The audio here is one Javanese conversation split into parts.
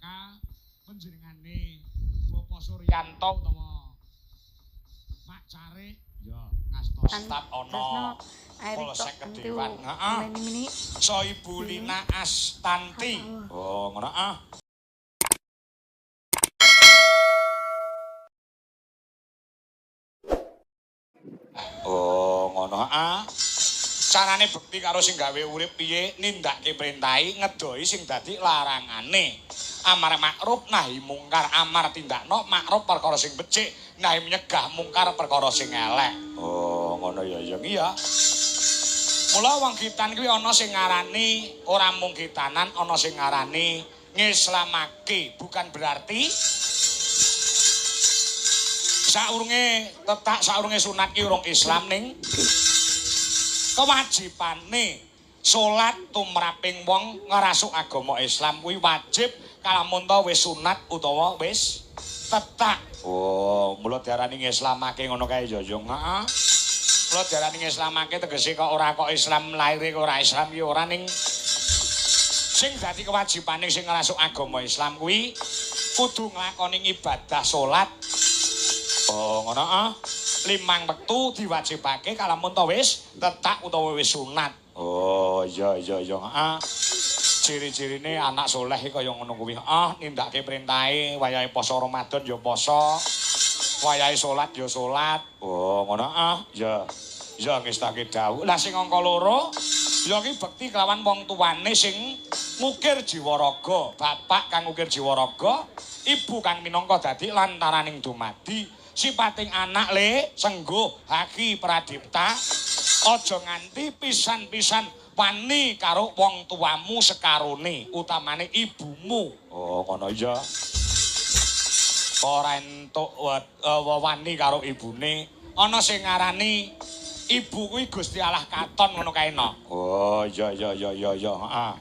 bakal panjenengane Bapak Suryanto utawa Mak Carik ya ngastos staf ana Polsek Kedewan. Heeh. So Ibu Lina Astanti. Oh, ngono ah. Oh, ngono ah. Carane bekti karo sing gawe urip piye nindakake perintahe ngedoi sing dadi larangane. Amar makruf nahi mungkar, amar tindakno makruf perkara sing becik, nahi nyegah mungkar perkara sing elek. Oh, ngono ya iya. Mula wong kitan kuwi ana sing ngarani ora mung kitanan, ana sing ngarani ngislamake, bukan berarti saurunge sunat ki urung Islam ning kewajibane salat tumraping wong ngrasuk agama Islam kuwi wajib kalamun ta wis sunat utawa wis tetak. Oh, mula diarani ngislamake ngono kae ya yo. Heeh. Mula diarani ngislamake tegese kok ora kok Islam laire kok ora Islam ya ora ning sing dadi kewajibane sing ngrasuk agama Islam kuwi kudu nglakoni ibadah salat. Oh, ngono ah. 5 wektu diwajibake kalamun ta wis tetak utawa wis sunat. Oh, iya. Heeh. Ciri-cirine anak soleh kaya ngono kuwi. Heeh, nindakake perintahe, wayahe poso Ramadan ya poso. Wayahe salat ya salat. Oh, ngono ah. Ya. Ya ngestake dawuh. Lah sing angka 2 ya ki bekti kelawan wong tuwane sing ngukir jiwa raga. Bapak kang ngukir jiwa raga, ibu kang minangka dadi lantaraning dumadi. Sipating anak le sengguh haki pradipta aja nganti pisan-pisan wani karo wong tuamu sekarone utamane ibumu. Oh ngono iya. Ora entuk wani karo ibune ana sing ngarani ibu kuwi Gusti Allah katon ngono kae no. Oh iya heeh.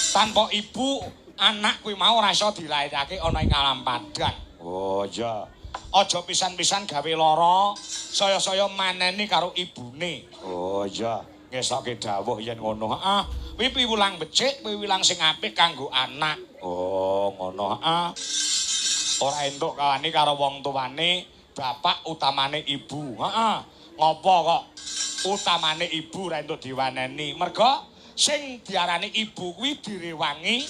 Tanpa ibu anak kuwi mau ora iso dilairake ana ing alam padang. Oh iya. Aja pisan-pisan gawe lara, saya-saya maneni karo ibune. Oh iya, ngesoke dawuh yen ngono. Heeh. Kuwi piwulang becik, piwulang sing apik kanggo anak. Oh, ngono. Heeh. Ora entuk kawani karo wong tuane, bapak utamane ibu. Heeh. Ngopo kok utamane ibu ora entuk diwaneni? Merga sing diarani ibu kuwi direwangi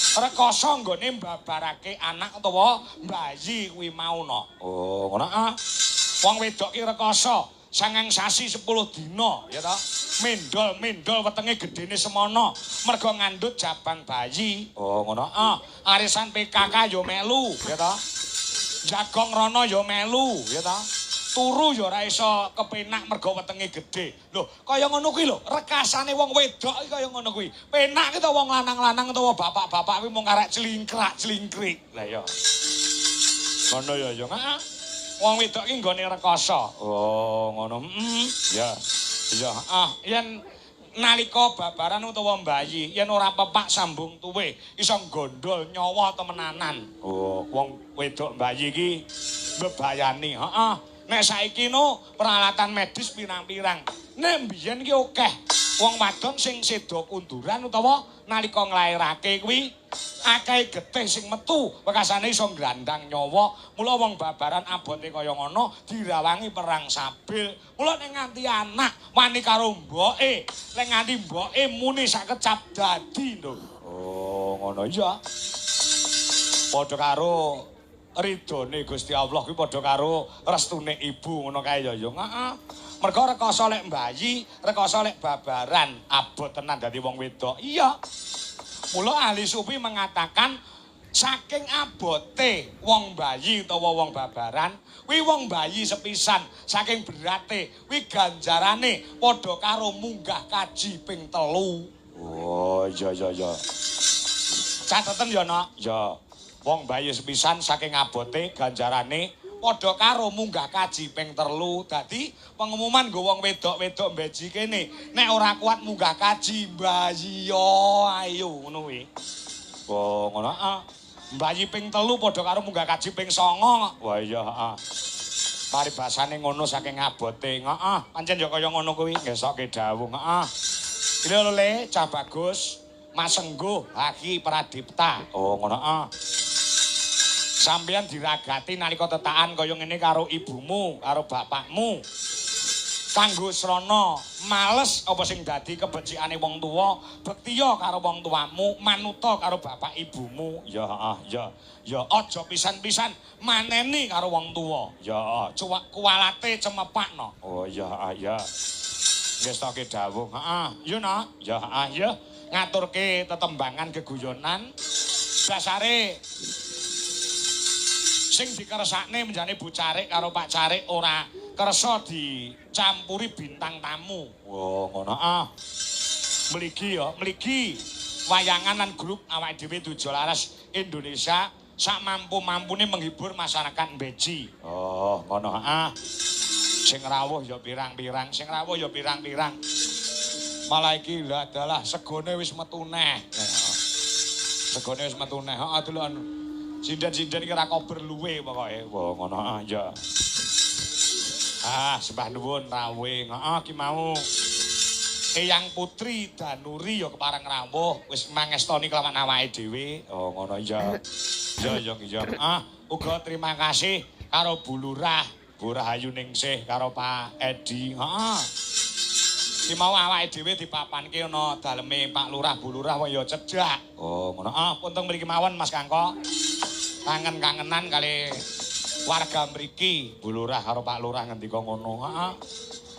rekoso nggone mbabarake anak utawa bayi kuwi mau no. Oh, ngono ah. Wong wedok ki rekoso 9 sasi 10 dina ya ta. Mendol wetenge gedene semono mergo ngandhut jabang bayi. Oh, ngono ah. Arisan PKK yo melu ya ta. Jagong rono yo melu ya ta. Turu ya ora iso kepenak mergo wetenge gedhe. Lho, kaya ngono kuwi lho, rekasane wong wedok iki kaya ngono kuwi. Penak ki to wong lanang-lanang utawa bapak-bapak kuwi mung karek clingkrak-clingkrik. Lah ya. Ngono ya yo. Heeh. Wong wedok ki nggone rekoso. Oh, ngono. Ya. Ya, yen nalika babaran utawa mbayi, yen ora pepak sambung tuwe, iso gondol nyawa temenanan. Oh, wong wedok mbayi iki mbebayani. Heeh. Nek saiki no peralatan medis pirang-pirang. Nek mbiyen ki akeh wong wadon sing seda kunduran utawa nalika nglairake kuwi akeh getih sing metu, wekasane iso ngglandang nyawa. Mula wong babaran abote kaya ngono dirawangi perang sabil. Mula nek nganti anak wani karo mboke, nek nganti mboke muni sak kecap dadi lho. Oh, ngono iya. Padha karo ridone Gusti Allah kuwi padha karo restune ibu ngono kae ya yo. Heeh. Mergo rekoso lek mbayi, rekoso lek babaran, abot tenan dadi wong wedok. Iya. Mula ahli sufi mengatakan saking abote wong bayi utawa wong babaran, kuwi wong bayi sepisan, saking berate, kuwi ganjarane padha karo munggah kaji ping 3. Oh, iya. Cateten ya, Nak. Ya. Wong bayi sepisan saking abote ganjarane padha karo munggah kaji ping 3. Dadi pengumuman nggo wong wedok-wedok mbeji kene, nek ora kuat munggah kaji bayi yo ayo ngono kuwi. Oh, ngono ah. Bayi ping 3 padha karo munggah kaji ping 9. Wah iya heeh. Paribasane ngono saking abote. Heeh, pancen ya kaya ngono kuwi ngesokke dawuh. Heeh. Lho Le, cah bagus. Mas Engguh Haki Pradipta. Oh ngono ah. Sampeyan diragati nalika tetakan kaya ngene karo ibumu, karo bapakmu. Kanggo srana males apa sing dadi kebecikane wong tuwa, bektiya karo wong tuamu, manuta karo bapak ibumu. Ya ya. Ya aja pisan-pisan maneni karo wong tuwa. Ya kuwalate cemepakno. Oh ya ya. Wis toke dawuh. Heeh, yo nak. Ya ya. Ngaturke tetembangan geguyonan. Dasare sing dikersakne menjane Bu Carik karo Pak Carik ora kersa dicampuri bintang tamu. Oh, ngono ah. Mligi ya, mligi wayangan lan grup awake dhewe Tujolaras Indonesia sak mampu-mampune menghibur masyarakat Beji. Oh, ngono ah. Sing rawuh ya pirang-pirang, sing rawuh ya pirang-pirang. Malah iki lha adalah segone wis metu neh. Segone wis metu neh. Heeh, delok sinden-sinden iki ra kober luwe pokoke. Wah, ngono aja. Sembah nuwun rawuh. Heeh, ki mau. Eyang Putri Danuri ya kepareng rawuh, wis mangestoni kelawan awake dhewe. Oh, ngono ya. Ya. Uga terima kasih karo Bu Lurah, Bu Rahayu Ningsih karo Pak Edi. Heeh. Ki mau awake dhewe dipapanke ana daleme Pak Lurah, Bu Lurah ya cedhak. Oh, ngono. Punten mriki mawon Mas Kangko. Kangen-kangenan kali warga mriki, Bu Lurah karo Pak Lurah ngendika ngono. Heeh.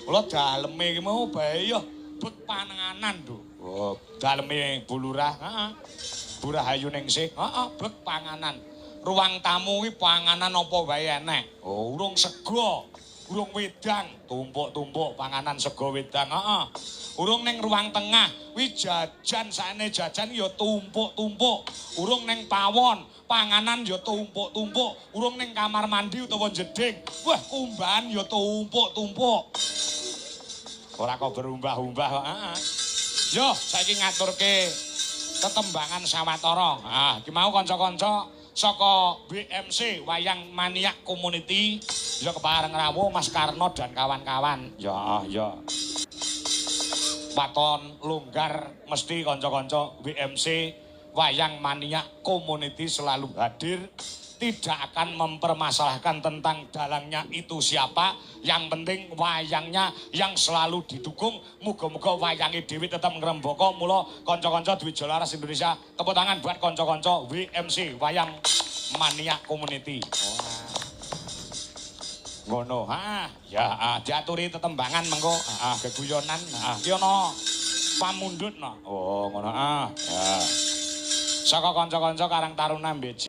Kula daleme iki mau bae ya bet panganan lho. Oh, daleme Bu Lurah, heeh. Bu Rahayu Ningsih, heeh, bet panganan. Ruang tamu iki panganan apa wae enek. Oh, urung sego, urung wedang, tumpuk-tumpuk panganan sego wedang, heeh. Urung ning ruang tengah, wi jajan sakne jajan ya tumpuk-tumpuk. Urung ning pawon, panganan ya tumpuk-tumpuk. Urung ning kamar mandi utawa jeding, wah kumbahan ya tumpuk-tumpuk. Ora kok berumbah-umbah kok. Yo, saiki ngaturke tetembangan sawetara. Iki mau kanca-kanca saka BMC Wayang Maniak Community ya kepareng rawuh Mas Karno dan kawan-kawan. Ya. Paton longgar mesti kanca-kanca BMC Wayang Maniak Community selalu hadir, tidak akan mempermasalahkan tentang dalangnya itu siapa, yang penting wayangnya yang selalu didukung. Muga-muga wayange dhewe tetap ngrembaka. Mula kanca-kanca Tujolaras Indonesia, tepuk tangan buat kanca-kanca WMC Wayang Maniak Community. Ngono, ya diaturi tetembangan mengko, geguyonan, ki ana pamundhut no. Oh, ngono, ya. Saka kanca-kanca Karang Taruna Beji.